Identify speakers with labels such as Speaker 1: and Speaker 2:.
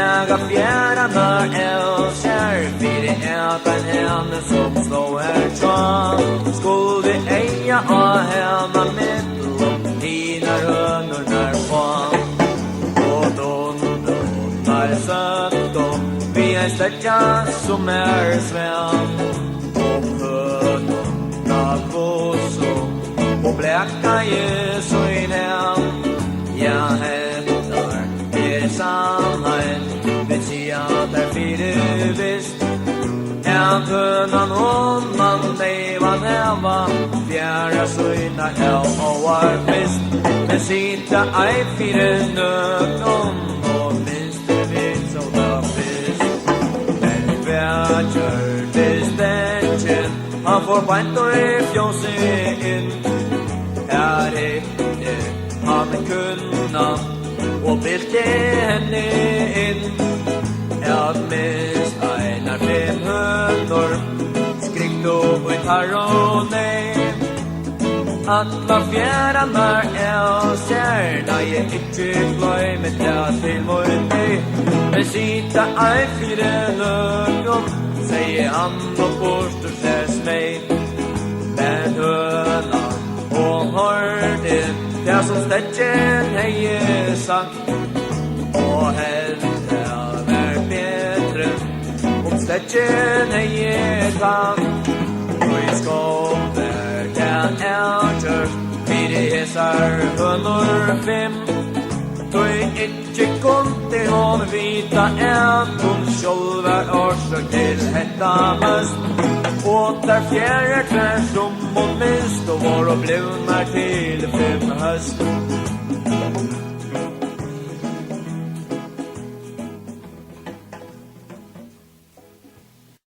Speaker 1: lägga fjärarna älskar vid det ätan henne som slår tja. Skulle eja av henne mitt dina rönor när fan. Och då när sött och vi är stäcka som sven. Och höna bosso och bläcka så i den. Jag hämtar samman betyder fyra visst en tunnan om man lever näva fjärra söjna och var visst men sitta ej fyra nögon och minst det vet så där visst men väger distansen han får bantor i fjåsen in här är han kunna och bilte henne in jag minns einar 500 skrikt och en harone alla fjärarna älskar när jag inte glömmer det till mig men sitta ej fyra ögon säger han och påstår mig men höna och hörde det som stäcken hej sagt och hellre är bättre om stäcken hej kan och i skåper kan älter vid det hesar 105 då inte konti hon vita en hon själva orsak till hetta mest och där fjärra tvärs som hon minst och var och blivnar till 5 höst